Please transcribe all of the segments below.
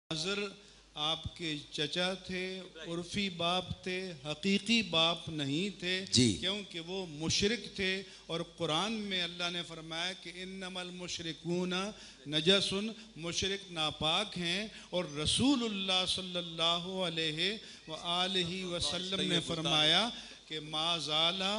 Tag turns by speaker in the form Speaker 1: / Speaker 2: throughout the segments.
Speaker 1: नाज़र आपके चचा थे, उर्फी बाप थे, हकीकी बाप नहीं थे, क्योंकि वो मुशरिक थे। और कुरान में अल्लाह ने फरमाया कि इन्नमल मुशरिकूना नजसुन, मुशरिक नापाक हैं। और रसूलुल्लाह सल्लल्लाहु अलैहि व आलिहि वसल्लम ने फरमाया कि माज़ाला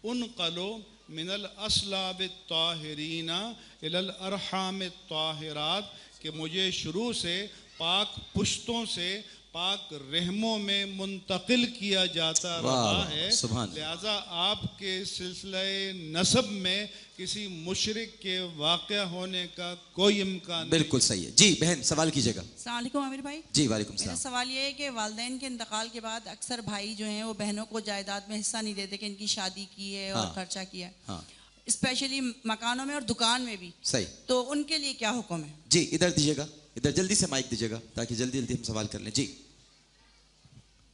Speaker 1: उनक़लो मिनल अस्लाब ताहिरीना इलल अरहाम ताहिरात, कि मुझे शुरू से पाक पुश्तों से पाक रहमों में मुंतकिल किया जाता रहा है। लिहाजा आपके सिलसिले नसब में किसी मुशरिक के वाक़या होने का कोई इम्कान नहीं।
Speaker 2: बिल्कुल सही है जी। बहन सवाल कीजिएगा।
Speaker 3: अस्सलाम वालेकुम आमिर भाई।
Speaker 2: जी वालेकुम सलाम।
Speaker 3: मेरा सवाल ये है कि वालिदैन के इंतकाल के बाद अक्सर भाई जो हैं वो बहनों को जायदाद में हिस्सा नहीं देते कि इनकी शादी की है और खर्चा किया है। हाँ। स्पेशली मकानों में और दुकान में भी।
Speaker 2: सही।
Speaker 3: तो उनके लिए क्या हुक्म है?
Speaker 2: जी इधर दीजिएगा, इधर जल्दी से माइक दीजिएगा ताकि जल्दी जल्दी हम सवाल कर लें। जी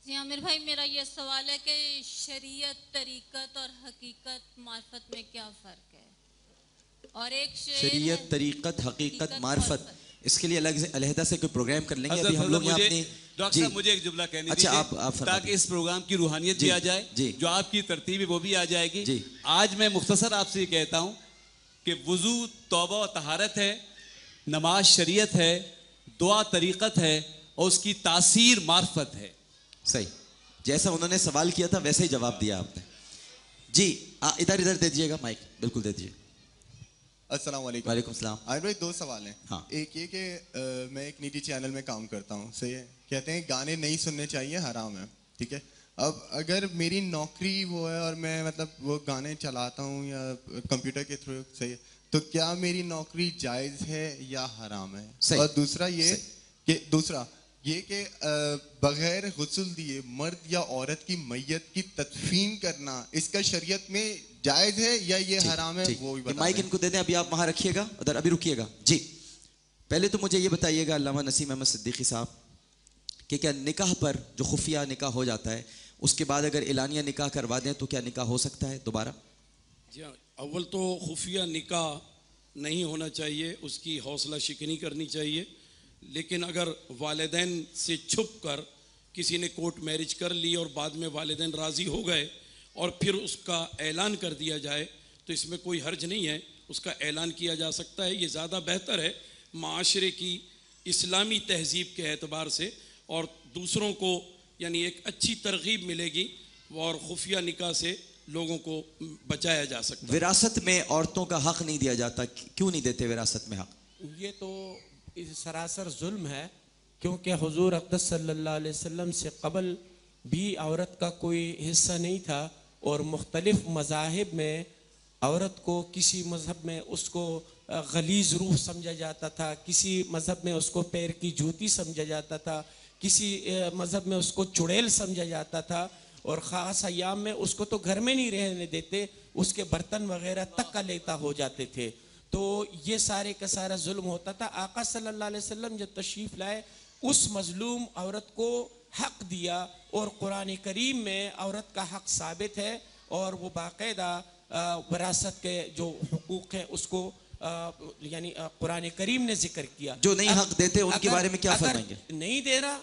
Speaker 4: जी आमिर भाई, मेरा ये सवाल है कि शरीयत, तरीकत और हकीकत मार्फत में क्या फ़र्क है? और एक
Speaker 2: शरीयत, तरीकत, हकीकत, मार्फत, इसके लिए अलग से अलहदा से कोई प्रोग्राम कर लेंगे। अभी हम लोग यहाँ अपनी
Speaker 5: डॉक्टर साहब मुझे एक जुमला कहनी
Speaker 2: अच्छा
Speaker 5: आप ताकि इस प्रोग्राम की रूहानियत भी आ जाए, जो आपकी तरतीब है वो भी आ जाएगी। आज मैं मुख्तसर आपसे ये कहता हूँ कि वुजू तौबा और तहारत है, नमाज शरीयत है, दुआ तरीक़त है और उसकी तासीर मार्फत है।
Speaker 2: सही, जैसा उन्होंने सवाल किया था वैसे ही जवाब दिया आपने। जी इधर इधर दे दीजिएगा माइक, बिल्कुल दे दीजिए।
Speaker 6: अस्सलाम वालेकुम।
Speaker 2: वालेकुम सलाम।
Speaker 6: आमिर भाई दो सवाल हैं। हाँ। एक ये कि मैं एक निजी चैनल में काम करता हूँ, सही है, कहते हैं गाने नहीं सुनने चाहिए, हराम है, ठीक है। अब अगर मेरी नौकरी वो है और मैं मतलब वो गाने चलाता हूँ या कंप्यूटर के थ्रू, सही है, तो क्या मेरी नौकरी जायज़ है या हराम है? और दूसरा ये कि बगैर गुस्ल दिए मर्द या औरत की मैयत की तदफीन करना, इसका शरीयत में जायज़ है या ये हराम है? वो भी
Speaker 2: माइक इनको दे दें, अभी आप वहाँ रखिएगा, उधर अभी रुकिएगा। जी पहले तो मुझे ये बताइएगा अल्लामा नसीम अहमद सिद्दीकी साहब कि क्या निकाह पर जो खुफिया निकाह हो जाता है उसके बाद अगर एलानिया निकाह करवा दें तो क्या निकाह हो सकता है दोबारा?
Speaker 7: जी हाँ, अव्वल तो खुफिया निकाह नहीं होना चाहिए, उसकी हौसला शिकनी करनी चाहिए। लेकिन अगर वालिदैन से छुप कर किसी ने कोर्ट मैरिज कर ली और बाद में वालिदैन राज़ी हो गए और फिर उसका ऐलान कर दिया जाए तो इसमें कोई हर्ज नहीं है, उसका ऐलान किया जा सकता है। ये ज़्यादा बेहतर है माशरे की इस्लामी तहजीब के एतबार से, और दूसरों को यानी एक अच्छी तरगीब मिलेगी और खुफिया निकाह से लोगों को बचाया जा सकता है।
Speaker 2: विरासत में औरतों का हक नहीं दिया जाता, क्यों नहीं देते विरासत में हक?
Speaker 8: ये तो सरासर जुल्म है, क्योंकि हुजूर अक़दस सल्लल्लाहु अलैहि वसल्लम से कबल भी औरत का कोई हिस्सा नहीं था और मुख्तलिफ मज़ाहिब में औरत को किसी मज़हब में उसको गलीज़ रूह समझा जाता था, किसी मज़हब में उसको पैर की जूती समझा जाता था, किसी मज़हब में उसको चुड़ैल समझा जाता था, और ख़ास अय्याम में उसको तो घर में नहीं रहने देते, उसके बर्तन वगैरह तक का लेता हो जाते थे। तो ये सारे का सारा जुल्म होता था। आका सल्लल्लाहु अलैहि वसल्लम जब तशरीफ़ लाए उस मज़लूम औरत को हक़ दिया, और कुरान करीम में औरत का हक़ साबित है और वो बाकायदा विरासत के जो हुकूक़ हैं उसको यानी कुरान करीम ने जिक्र किया।
Speaker 2: जो नहीं हक़ देते उनके बारे में क्या फरमाएंगे?
Speaker 8: नहीं दे रहा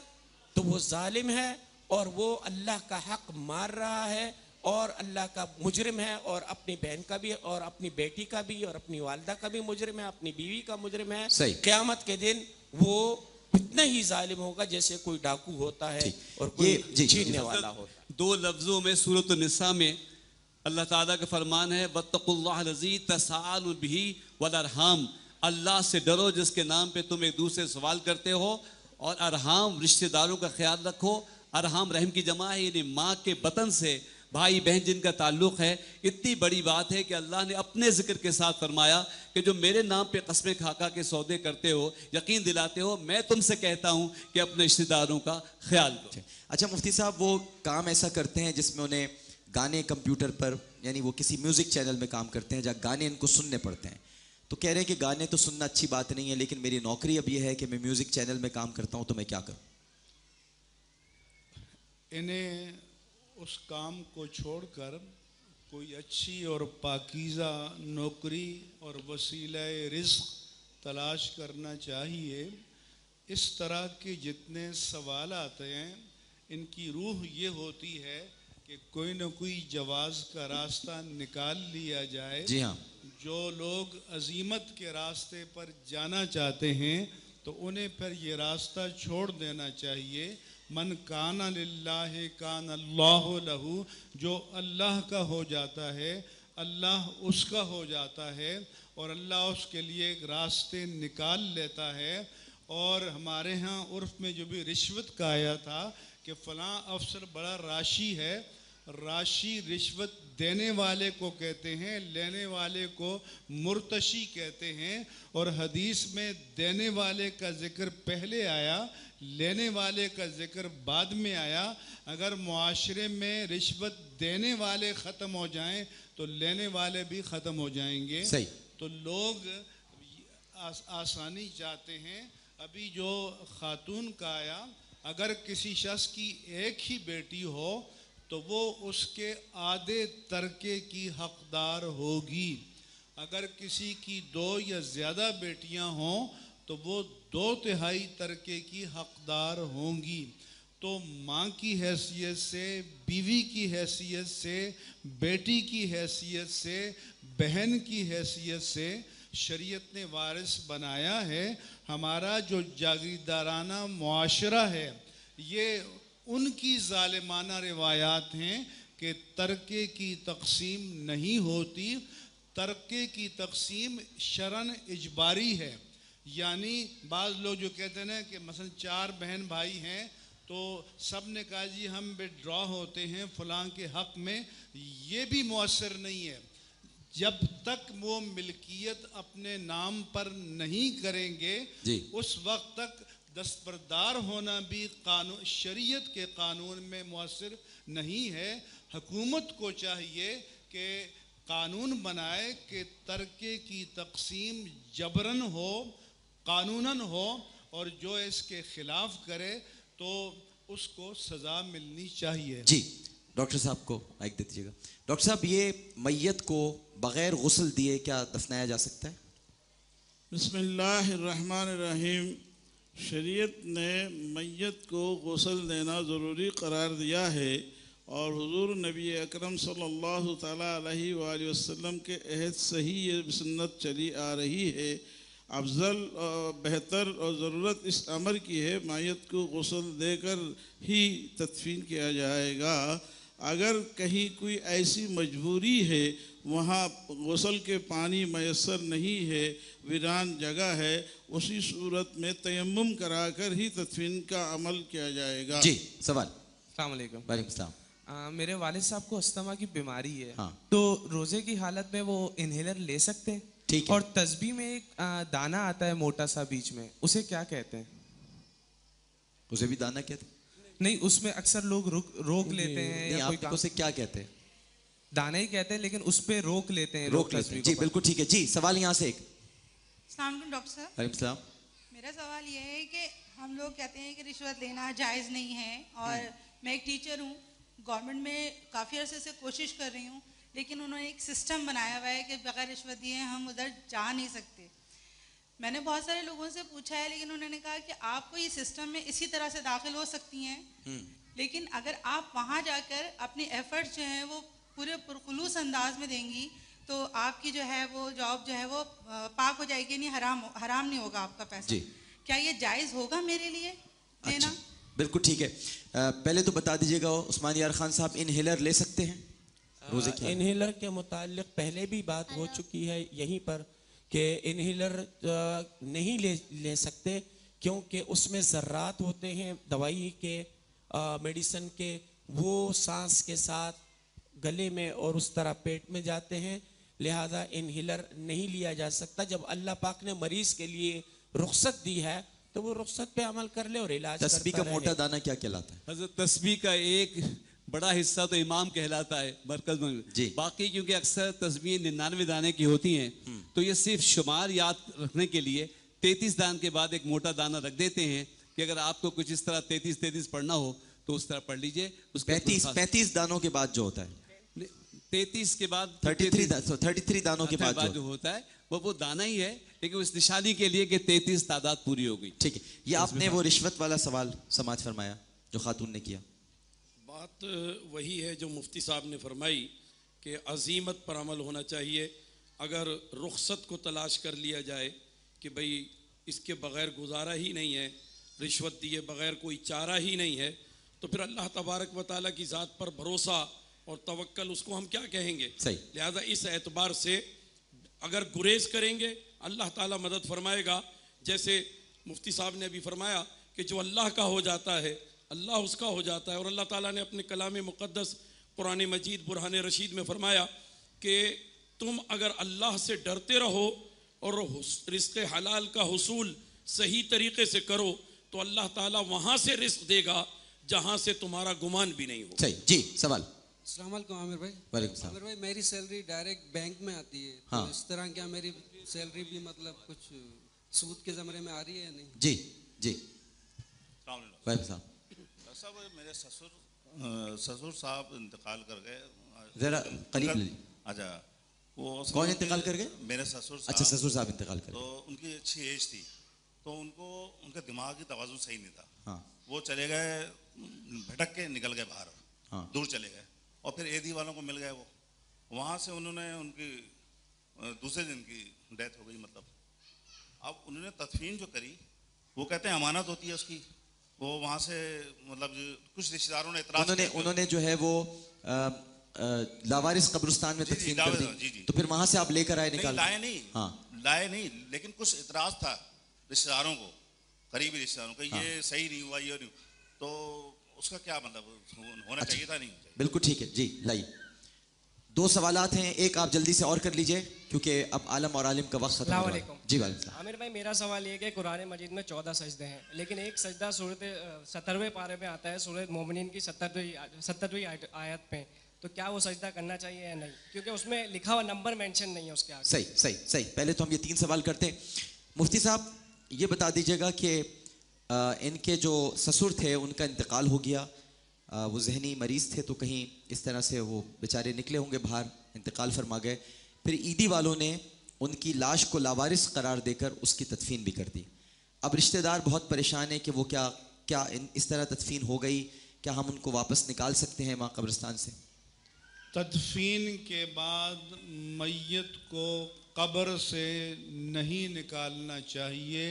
Speaker 8: तो वो जालिम है और वो अल्लाह का हक़ मार रहा है और अल्लाह का मुजरिम है, और अपनी बहन का भी और अपनी बेटी का भी और अपनी वालदा का भी मुजरिम है, अपनी बीवी का मुजरिम है। क़यामत के दिन वो इतना ही जालिम होगा जैसे कोई डाकू होता है और कोई छीनने वाला होता है।
Speaker 5: दो लफ्ज़ों में सूरत निसा में अल्लाह ताला का फरमान है वत्तकुल्लाह लज़ी तसाअलू बिही वल अरहाम, अल्लाह से डरो जिसके नाम पे तुम एक दूसरे से सवाल करते हो, और अरहाम रिश्तेदारों का ख्याल रखो। अरहाम रहम की जमा है, यानी माँ के बतन से भाई बहन जिनका ताल्लुक़ है। इतनी बड़ी बात है कि अल्लाह ने अपने ज़िक्र के साथ फरमाया कि जो मेरे नाम पे कस्में खा खा के सौदे करते हो, यकीन दिलाते हो, मैं तुमसे कहता हूँ कि अपने रिश्तेदारों का ख्याल करो।
Speaker 2: अच्छा मुफ्ती साहब, वो काम ऐसा करते हैं जिसमें उन्हें गाने कंप्यूटर पर, यानी वो किसी म्यूज़िक चैनल में काम करते हैं जहाँ गाने इनको सुनने पड़ते हैं, तो कह रहे हैं कि गाने तो सुनना अच्छी बात नहीं है, लेकिन मेरी नौकरी अब यह है कि मैं म्यूज़िक चैनल में काम करता हूँ, तो मैं क्या करूँ?
Speaker 1: इन्हें उस काम को छोड़कर कोई अच्छी और पाकीज़ा नौकरी और वसीला रिज़्क़ तलाश करना चाहिए। इस तरह के जितने सवाल आते हैं इनकी रूह ये होती है कि कोई न कोई जवाज़ का रास्ता निकाल लिया जाए।
Speaker 2: जी हाँ।
Speaker 1: जो लोग अजीमत के रास्ते पर जाना चाहते हैं तो उन्हें फिर ये रास्ता छोड़ देना चाहिए। मन काना लिल्लाहि कान अल्लाहु लहू, जो अल्लाह का हो जाता है अल्लाह उसका हो जाता है और अल्लाह उसके लिए एक रास्ते निकाल लेता है। और हमारे यहाँ उर्फ में जो भी रिश्वत का आया था कि फ़लाँ अफसर बड़ा राशि है, राशि रिश्वत देने वाले को कहते हैं, लेने वाले को मुर्तशी कहते हैं। और हदीस में देने वाले का जिक्र पहले आया, लेने वाले का जिक्र बाद में आया। अगर मुआशरे में रिश्वत देने वाले ख़त्म हो जाएं तो लेने वाले भी ख़त्म हो जाएंगे।
Speaker 2: सही।
Speaker 1: तो लोग आसानी चाहते हैं। अभी जो खातून का आया, अगर किसी शख्स की एक ही बेटी हो तो वो उसके आधे तरके की हकदार होगी। अगर किसी की 2 या ज़्यादा बेटियां हों तो वो 2/3 तरके की हकदार होंगी। तो माँ की हैसियत से, बीवी की हैसियत से, बेटी की हैसियत से, बहन की हैसियत से शरीयत ने वारिस बनाया है। हमारा जो जागीरदाराना मुआशरा है ये उनकी ज़ालिमाना रिवायात हैं कि तरके की तकसीम नहीं होती। तरके की तकसीम शरन इजबारी है। यानी बाज़ लोग जो कहते हैं कि मसलन 4 बहन भाई हैं तो सब ने कहा जी हम विड्रॉ होते हैं फ़लाँ के हक़ में, ये भी मुअस्सर नहीं है। जब तक वो मिल्कियत अपने नाम पर नहीं करेंगे उस वक्त तक दस्तबरदार होना भी कानून, शरीयत के कानून में मुअस्सर नहीं है। हुकूमत को चाहिए कि कानून बनाए कि तरके की तकसीम जबरन हो, कानूनन हो, और जो इसके ख़िलाफ़ करे तो उसको सज़ा मिलनी चाहिए।
Speaker 2: जी डॉक्टर साहब को माइक दे दीजिएगा। डॉक्टर साहब, ये मैयत को बग़ैर गुस्ल दिए क्या दफनाया जा सकता है?
Speaker 9: बिस्मिल्लाहिर्रहमानिर्रहीम। शरीयत ने मैयत को गुस्ल देना ज़रूरी करार दिया है और हुजूर नबी अकरम सल्लल्लाहु ताला अलैहि वसल्लम के अहद से ही ये सुन्नत चली आ रही है। अफजल बेहतर और ज़रूरत इस अमर की है मैयत को गुस्ल देकर ही तदफीन किया जाएगा। अगर कहीं कोई ऐसी मजबूरी है वहाँ गुस्ल के पानी मैसर नहीं है, वीरान जगह है, उसी सूरत में तयम्मुम कराकर ही तदफीन का अमल किया जाएगा।
Speaker 2: जी सवाल।
Speaker 10: अस्सलाम वालेकुम।
Speaker 2: वालेकुम सलाम।
Speaker 10: मेरे वालिद साहब को अस्थमा की बीमारी है।
Speaker 2: हाँ।
Speaker 10: तो रोज़े की हालत में वो इन्हेलर ले सकते हैं?
Speaker 2: ठीक है।
Speaker 10: और तस्बीह में एक दाना आता है मोटा सा बीच में, उसे क्या कहते हैं?
Speaker 2: उसे भी दाना कहते हैं?
Speaker 10: नहीं, उसमें अक्सर लोग रोक लेते हैं।
Speaker 2: नहीं, आप उसे क्या कहते हैं?
Speaker 10: दाना ही कहते हैं, लेकिन उस पे रोक लेते हैं।
Speaker 2: रोक लेते हैं। जी बिल्कुल ठीक है। जी सवाल यहाँ से एक।
Speaker 11: अस्सलाम वालेकुम डॉक्टर साहब।
Speaker 2: वालेकुम सलाम।
Speaker 11: मेरा सवाल ये है कि हम लोग कहते हैं कि रिश्वत लेना जायज़ नहीं है, और मैं एक टीचर हूँ, गवर्नमेंट में काफ़ी अरसे से कोशिश कर रही हूँ, लेकिन उन्होंने एक सिस्टम बनाया हुआ है कि बगैर रिश्वत दिए हम उधर जा नहीं सकते। मैंने बहुत सारे लोगों से पूछा है, लेकिन उन्होंने कहा कि आपको ये सिस्टम में इसी तरह से दाखिल हो सकती हैं, लेकिन अगर आप वहाँ जाकर अपने एफर्ट्स जो हैं वो पूरे पुरखुलूस अंदाज में देंगी तो आपकी जो है वो जॉब जो है वो पाक हो जाएगी, नहीं हराम नहीं होगा आपका पैसा। जी। क्या ये जायज़ होगा मेरे लिए देना?
Speaker 2: बिल्कुल ठीक है। पहले तो बता दीजिएगा उस्मान यार खान साहब, इनहेलर ले सकते हैं रोज़े के?
Speaker 8: इनहेलर के मुताल्लिक पहले भी बात हो चुकी है यहीं पर कि इनहेलर नहीं ले सकते, क्योंकि उसमें ज़र्रात होते हैं दवाई के, मेडिसिन के, वो सांस के साथ गले में और उस तरह पेट में जाते हैं, लिहाजा इनहेलर नहीं लिया जा सकता। जब अल्लाह पाक ने मरीज के लिए रुख्सत दी है तो वो रुख्सत पे अमल कर ले और इलाज करता रहे।
Speaker 2: तस्बीह का मोटा दाना क्या कहलाता है?
Speaker 5: हज़रत तस्बीह का एक बड़ा हिस्सा तो इमाम कहलाता है मरकज में जी। बाकी क्योंकि अक्सर तस्बीह 99 दाने की होती हैं तो ये सिर्फ शुमार याद रखने के लिए 33 दान के बाद एक मोटा दाना रख देते हैं कि अगर आपको कुछ इस तरह 33 पढ़ना हो तो उस तरह पढ़ लीजिए।
Speaker 2: 35 दानों के बाद जो होता है,
Speaker 5: 33 के बाद
Speaker 2: 33 दानों के बाद
Speaker 5: जो होता है वो दाना ही है, लेकिन उस निशानी के लिए कि 33 तादाद पूरी हो गई।
Speaker 2: ठीक है, ये आपने वो रिश्वत वाला सवाल समाज फरमाया जो खातून ने किया।
Speaker 7: बात वही है जो मुफ्ती साहब ने फरमाई कि अजीमत पर अमल होना चाहिए। अगर रुखसत को तलाश कर लिया जाए कि भाई इसके बग़ैर गुजारा ही नहीं है, रिश्वत दिए बग़ैर कोई चारा ही नहीं है, तो फिर अल्लाह तबारक व तआला की ज़ात पर भरोसा और तवक्कल उसको हम क्या कहेंगे।
Speaker 2: सही।
Speaker 7: लिहाजा इस एतबार से अगर गुरेज करेंगे अल्लाह ताला मदद फरमाएगा। जैसे मुफ्ती साहब ने अभी फरमाया कि जो अल्लाह का हो जाता है अल्लाह उसका हो जाता है, और अल्लाह ताला ने अपने कलाम मुक़द्दस कुरान मजीद बुरहान रशीद में फरमाया कि तुम अगर अल्लाह से डरते रहो और रिज़्क़ हलाल का हुसूल सही तरीके से करो तो अल्लाह ताला वहाँ से रिज़्क़ देगा जहाँ से तुम्हारा गुमान भी नहीं हो।
Speaker 2: सही जी। सवाल।
Speaker 12: अस्सलाम वालेकुम आमिर भाई।
Speaker 2: वालेकुम सलाम।
Speaker 12: आमिर भाई, मेरी सैलरी डायरेक्ट बैंक में आती है,
Speaker 2: हाँ।
Speaker 12: तो इस तरह क्या मेरी सैलरी भी मतलब कुछ सूद के ज़मरे में आ रही है या नहीं?
Speaker 2: जी जी। वालेकुम सलाम।
Speaker 13: साहब मेरे ससुर साहब इंतकाल कर गए।
Speaker 2: जरा करीब ले।
Speaker 13: अच्छा, वो
Speaker 2: कौन इंतकाल कर गए?
Speaker 13: मेरे ससुर साहब।
Speaker 2: अच्छा, ससुर साहब इंतकाल कर गए।
Speaker 13: तो उनकी अच्छी एज थी, तो उनको उनका दिमाग की तवाज़ुन सही नहीं था।
Speaker 2: हाँ।
Speaker 13: वो चले गए, भटक के निकल गए बाहर।
Speaker 2: हाँ।
Speaker 13: दूर चले गए और फिर एदी वालों को मिल गए। वो वहाँ से उन्होंने उनकी दूसरे दिन की डेथ हो गई। मतलब अब उन्होंने तदफीन जो करी, वो कहते हैं अमानत होती है उसकी, वो वहाँ से मतलब कुछ रिश्तेदारों ने इतराज़
Speaker 2: उन्होंने जो है वो लावारिस कब्रिस्तान में तदफीन कर दी।
Speaker 13: जी जी।
Speaker 2: तो फिर वहाँ से आप लेकर आए निकाल?
Speaker 13: लाए नहीं।
Speaker 2: हाँ।
Speaker 13: लाए नहीं, लेकिन कुछ इतराज़ था रिश्तेदारों को, करीबी रिश्तेदारों को,
Speaker 2: हाँ।
Speaker 13: ये सही नहीं हुआ, ये नहीं, तो उसका क्या मतलब होना चाहिए था, नहीं चाहिए।
Speaker 2: बिल्कुल ठीक है जी। लाइए, 2 सवालात हैं, एक आप जल्दी से और कर लीजिए क्योंकि अब आलम और आलिम का वक्त खत्म हो रहा है। जी वालेकुम।
Speaker 14: आमिर भाई, मेरा सवाल ये कि कुरान मजीद में 14 सजदे हैं, लेकिन एक सजदा सूरत 70वें पारे में आता है, सूरत मोमिनीन की 70वीं आयत पे, तो क्या वो सजदा करना चाहिए या नहीं? क्योंकि उसमें लिखा हुआ नंबर मेंशन नहीं है उसके आगे।
Speaker 2: सही सही सही। पहले तो हम ये 3 सवाल करते हैं। मुफ्ती साहब ये बता दीजिएगा कि इनके जो ससुर थे उनका इंतकाल हो गया, वो जहनी मरीज़ थे, तो कहीं इस तरह से वो बेचारे निकले होंगे बाहर, इंतकाल फरमा गए। फिर ईदी वालों ने उनकी लाश को लावारिस करार देकर उसकी तदफीन भी कर दी। अब रिश्तेदार बहुत परेशान है कि वो क्या इस तरह तदफीन हो गई, क्या हम उनको वापस निकाल सकते हैं वहाँ कब्रिस्तान से?
Speaker 1: तदफीन के बाद मय्यत को कब्र से नहीं निकालना चाहिए,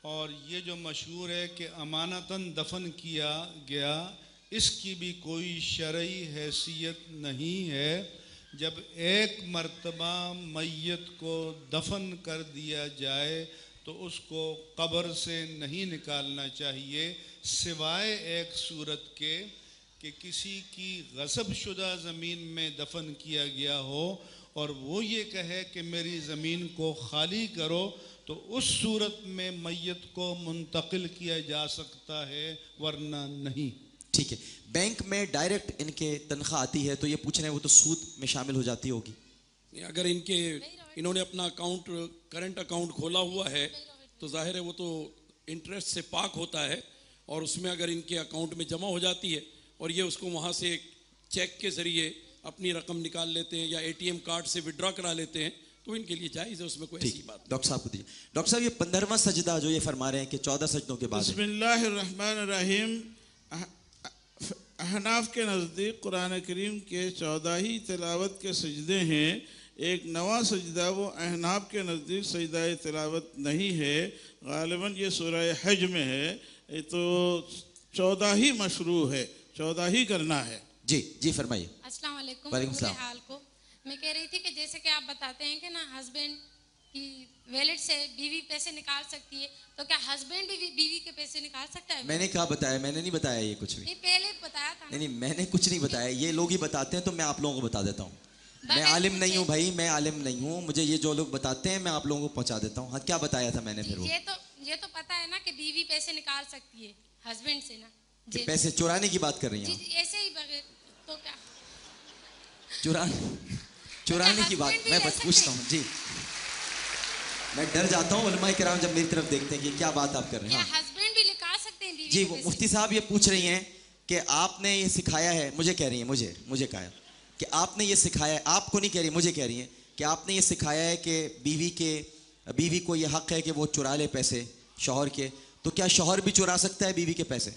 Speaker 1: और ये जो मशहूर है कि अमानतन दफन किया गया, इसकी भी कोई शरई हैसियत नहीं है। जब एक मर्तबा मय्यत को दफन कर दिया जाए तो उसको कब्र से नहीं निकालना चाहिए, सिवाय एक सूरत के कि किसी की गसब शुदा ज़मीन में दफन किया गया हो और वो ये कहे कि मेरी ज़मीन को खाली करो, तो उस सूरत में मय्यत को मुंतकिल किया जा सकता है, वरना नहीं।
Speaker 2: ठीक है। बैंक में डायरेक्ट इनके तनख्वाह आती है, तो ये पूछ रहे हैं वो तो सूद में शामिल हो जाती होगी?
Speaker 7: अगर इन्होंने अपना अकाउंट, करंट अकाउंट खोला हुआ है, तो जाहिर है वो तो इंटरेस्ट से पाक होता है, और उसमें अगर इनके अकाउंट में जमा हो जाती है और ये उसको वहाँ से चेक के ज़रिए अपनी रकम निकाल लेते हैं या ATM कार्ड से विड्रॉ करा लेते हैं, तो इनके लिए जायज़ है, उसमें कोई ऐसी बात।
Speaker 2: डॉक्टर साहब को दीजिए। डॉक्टर साहब, ये 15वां सजदा जो ये फरमा रहे हैं कि 14 सजदों के बाद।
Speaker 9: बिस्मिल्लाहिर्रहमानिर्रहीम। अहनाफ के नज़दीक कुरान करीम के 14 ही तिलावत के सजदे हैं। एक नवा सजदा वो अहनाफ के नज़दीक सजदा तिलावत नहीं है, गालिबन ये सूरह हज में है, तो 14 ही मशरू है, 14 ही करना है।
Speaker 2: जी जी फरमाइए।
Speaker 15: अस्सलाम वालेकुम।
Speaker 2: वालेकुम सलाम।
Speaker 15: हाल को मैं कह रही थी कि जैसे कि आप बताते हैं कि ना हस्बैंड की वैलेट से बीवी पैसे निकाल सकती है, तो क्या हस्बैंड भी बीवी के पैसे निकाल सकता है?
Speaker 2: मैंने क्या बताया? मैंने नहीं बताया ये कुछ भी।
Speaker 15: नहीं, पहले बताया था।
Speaker 2: नहीं, मैंने कुछ नहीं बताया, ये लोग ही बताते हैं, तो मैं आप लोगों को बता देता हूँ। मैं आलिम नहीं हूँ भाई, मैं आलिम नहीं हूँ, मुझे ये जो लोग बताते हैं मैं आप लोगों को पहुँचा देता हूँ। हाँ, क्या बताया था मैंने फिर? वो
Speaker 15: ये तो पता है ना कि बीवी पैसे निकाल सकती है हस्बैंड से ना।
Speaker 2: पैसे चुराने की बात कर रही हैं?
Speaker 15: ऐसे ही बगैर तो क्या
Speaker 2: चुराने की बात मैं बस पूछता हूँ जी। मैं डर जाता हूँ उलमाए किराम जब मेरी तरफ देखते हैं कि क्या बात आप कर रहे हैं।
Speaker 15: हस्बैंड भी निकाल सकते हैं बीवी
Speaker 2: जी। वो मुफ्ती साहब ये पूछ रही हैं कि आपने ये सिखाया है, मुझे कह रही हैं, मुझे कहा कि आपने ये सिखाया है, आपको नहीं कह रही, मुझे कह रही हैं कि आपने ये सिखाया है कि बीवी को ये हक है कि वो चुरा ले पैसे शौहर के, तो क्या शौहर भी चुरा सकता है बीवी के पैसे?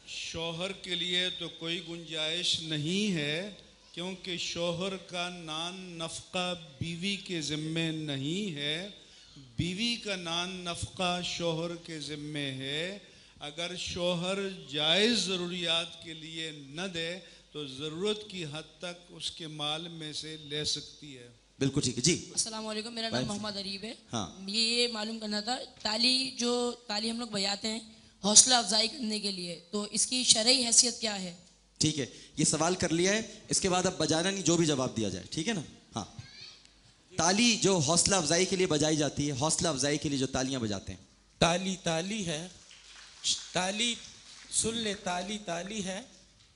Speaker 1: शौहर के लिए तो कोई गुंजाइश नहीं है, क्योंकि शौहर का नान नफ़क़ा बीवी के ज़िम्मे नहीं है, बीवी का नान नफ़क़ा शौहर के ज़िम्मे है। अगर शौहर जायज़ ज़रूरियात के लिए न दे तो ज़रूरत की हद तक उसके माल में से ले सकती है।
Speaker 2: बिल्कुल ठीक है जी।
Speaker 16: अस्सलाम वालेकुम, मेरा नाम मोहम्मद अरीब है।
Speaker 2: हाँ।
Speaker 16: ये मालूम करना था, ताली हम लोग बजाते हैं हौसला अफजाई करने के लिए, तो इसकी शरई हैसियत क्या है?
Speaker 2: ठीक है, ये सवाल कर लिया है, इसके बाद अब बजाना नहीं, जो भी जवाब दिया जाए, ठीक है ना। हाँ, ताली जो हौसला अफजाई के लिए बजाई जाती है, हौसला अफजाई के लिए जो तालियां बजाते हैं,
Speaker 8: ताली है, ताली सुन ले, ताली है,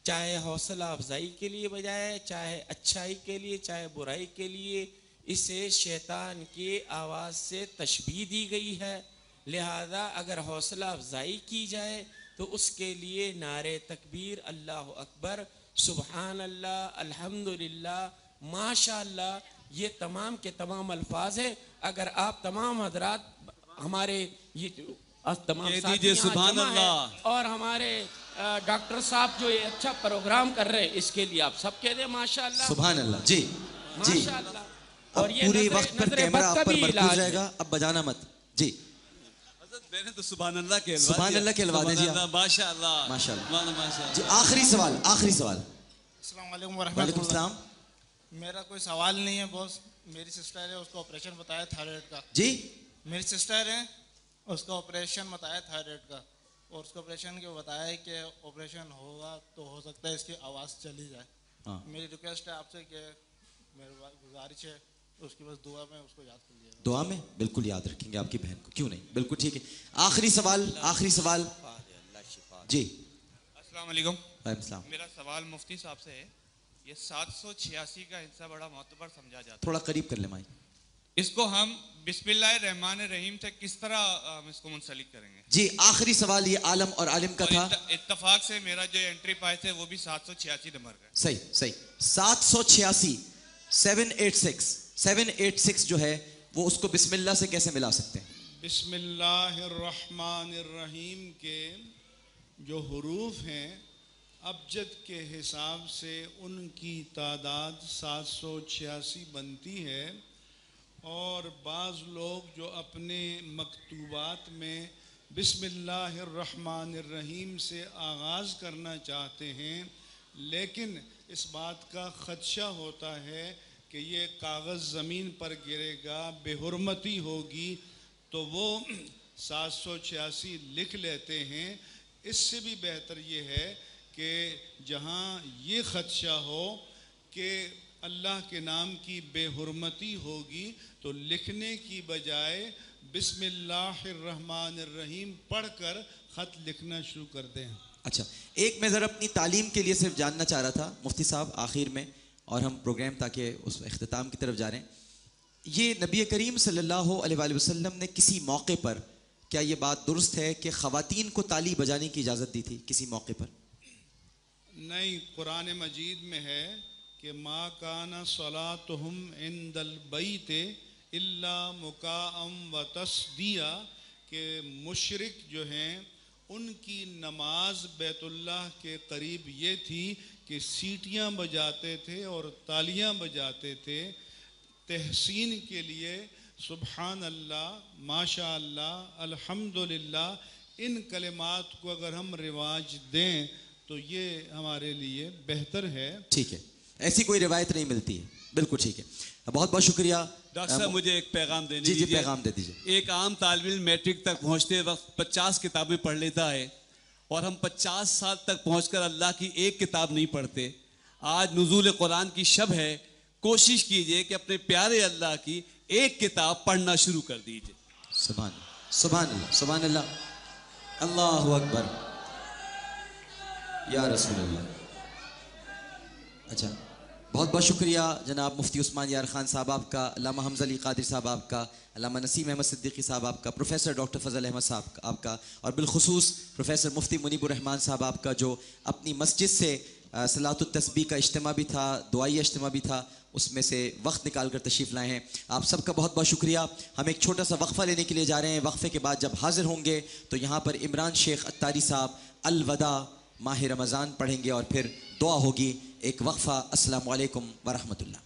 Speaker 8: चाहे हौसला अफजाई के लिए बजाए, चाहे अच्छाई के लिए, चाहे बुराई के लिए, इसे शैतान की आवाज़ से तशबीह दी गई है। लिहाजा अगर हौसला अफजाई की जाए तो उसके लिए नारे तकबीर, अल्लाह अकबर, सुबहान अल्लाह, अल्हम्दुलिल्लाह, माशाअल्लाह, ये तमाम के तमाम अल्फाज हैं। अगर आप तमाम हजरात हमारे ये तमाम
Speaker 5: दीजिए सुभान अल्लाह,
Speaker 8: और हमारे डॉक्टर साहब जो ये अच्छा प्रोग्राम कर रहे हैं, इसके लिए आप सब कह दें माशाअल्लाह,
Speaker 2: सुभान अल्लाह जी जी।
Speaker 8: माशाअल्लाह।
Speaker 2: और ये पूरे वक्त पर कैमरा आप पर मरकूज रहेगा, अब बजाना मत जी।
Speaker 5: मैंने तो सुभान अल्लाह के
Speaker 2: हलवा दे जी,
Speaker 5: माशाअल्लाह
Speaker 2: माशाअल्लाह जी। आखिरी सवाल
Speaker 17: अस्सलाम वालेकुम
Speaker 2: वालेकुम सलाम।
Speaker 17: मेरा कोई सवाल नहीं है बॉस, मेरी सिस्टर है, उसको ऑपरेशन बताया थायराइड का
Speaker 2: जी।
Speaker 17: मेरी सिस्टर है, उसका ऑपरेशन बताया थायराइड का, और उसको ऑपरेशन के बताया कि ऑपरेशन होगा तो हो सकता है इसकी आवाज़ चली जाए।
Speaker 2: हाँ।
Speaker 17: मेरी रिक्वेस्ट है आपसे कि मेरी गुजारिश है उसकी बस दुआ में उसको याद कर लिया।
Speaker 2: दुआ में बिल्कुल याद रखेंगे आपकी बहन को, क्यों नहीं, बिल्कुल ठीक है। आखिरी सवाल जी।
Speaker 18: अस्सलाम वालेकुम।
Speaker 2: वालेकुम सलाम।
Speaker 18: मेरा सवाल मुफ्ती साहब से है, ये 786 का हिस्सा बड़ा मोतबर समझा जाता है,
Speaker 2: थोड़ा करीब कर ले माइक।
Speaker 18: इसको हम बिस्मिल्लाहिर्रहमानिर्रहीम से किस तरह हम इसको मुंसलिक करेंगे?
Speaker 2: जी आखिरी सवाल ये आलम और आलिम का था।
Speaker 18: इत्तफाक से मेरा जो एंट्री पाए थे वो भी 786 नंबर का।
Speaker 2: सही 786 786 जो है वो उसको बिस्मिल्लाह से कैसे मिला सकते हैं?
Speaker 1: बिस्मिल्लाहिर्रहमानिर्रहीम के जो हुरूफ हैं अबजद के हिसाब से उनकी तादाद 786 बनती है, और बाज़ लोग जो अपने मकतूबात में बिस्मिल्लाहिर्रहमानिर्रहीम से आगाज़ करना चाहते हैं, लेकिन इस बात का ख़दशा होता है कि ये कागज़ ज़मीन पर गिरेगा, बेहुरमती होगी, तो वो 786 लिख लेते हैं। इससे भी बेहतर ये है कि जहाँ ये ख़दशा हो कि अल्लाह के नाम की बेहुरमती होगी, तो लिखने की बजाय बिस्मिल्लाहिर्रहमानिर्रहीम पढ़कर ख़त लिखना शुरू कर दें।
Speaker 2: अच्छा, एक मैं ज़रा अपनी तालीम के लिए सिर्फ जानना चाह रहा था मुफ्ती साहब आखिर में, और हम प्रोग्राम ताकि उस इख्तिताम की तरफ जा रहे हैं। ये नबी करीम सल्लल्लाहु अलैहि वसल्लम ने किसी मौके पर, क्या ये बात दुरुस्त है कि ख़वातीन को ताली बजाने की इजाज़त दी थी किसी मौके पर?
Speaker 1: नहीं, कुरान मजीद में है कि मा काना सलातुहुम इंदल बैते इल्ला मुकाअम व तस्दिया, के मुशरिक जो हैं उनकी नमाज बैतुल्लाह के करीब ये थी कि सीटियाँ बजाते थे और तालियाँ बजाते थे तहसीन के लिए। सुबहान अल्लाह, माशा अल्लाह, अल्हम्दुलिल्लाह, इन कलिमात को अगर हम रिवाज दें तो ये हमारे लिए बेहतर है।
Speaker 2: ठीक है, ऐसी कोई रिवायत नहीं मिलती है, बिल्कुल ठीक है। बहुत बहुत शुक्रिया
Speaker 5: डॉक्टर साहब, मुझे एक पैगाम देने
Speaker 2: दीजिए। जी पैगाम दे दीजिए।
Speaker 5: एक आम तालिब इल्म मैट्रिक तक पहुँचते वक्त 50 किताबें पढ़ लेता है, और हम 50 साल तक पहुँचकर अल्लाह की एक किताब नहीं पढ़ते। आज नुज़ूल कुरान की शब है, कोशिश कीजिए कि अपने प्यारे अल्लाह की एक किताब पढ़ना शुरू कर दीजिए।
Speaker 2: सुभान सुभान अल्लाह, सुभान अल्लाह, अल्लाहु अकबर, या रसूलल्लाह। अच्छा, बहुत बहुत शुक्रिया जनाब मुफ्ती उस्मान यार खान साहब आपका, अल्लामा हमज़ा अली क़ादिर साहब आपका, अल्लामा नसीम अहमद सिद्दीकी साहब आपका, प्रोफेसर डॉक्टर फ़ज़ल अहमद साहब आपका, और बिलखुसूस प्रोफेसर मुफ्ती मुनीबुर रहमान साहब आपका, जो अपनी मस्जिद से सलातुत तस्बीह का इज्तिमा भी था, दुआई इज्तिमा भी था, उसमें से वक्त निकाल कर तशरीफ़ लाए हैं। आप सबका बहुत बहुत शुक्रिया। हम एक छोटा सा वक्फ़ा लेने के लिए जा रहे हैं। वक्फ़े के बाद जब हाज़िर होंगे तो यहाँ पर इमरान शेख अत्तारी साहब अलवदा माह रमज़ान पढ़ेंगे और फिर दुआ होगी। एक वक्फ़ा। अस्सलामु अलैकुम व रहमतुल्लाह।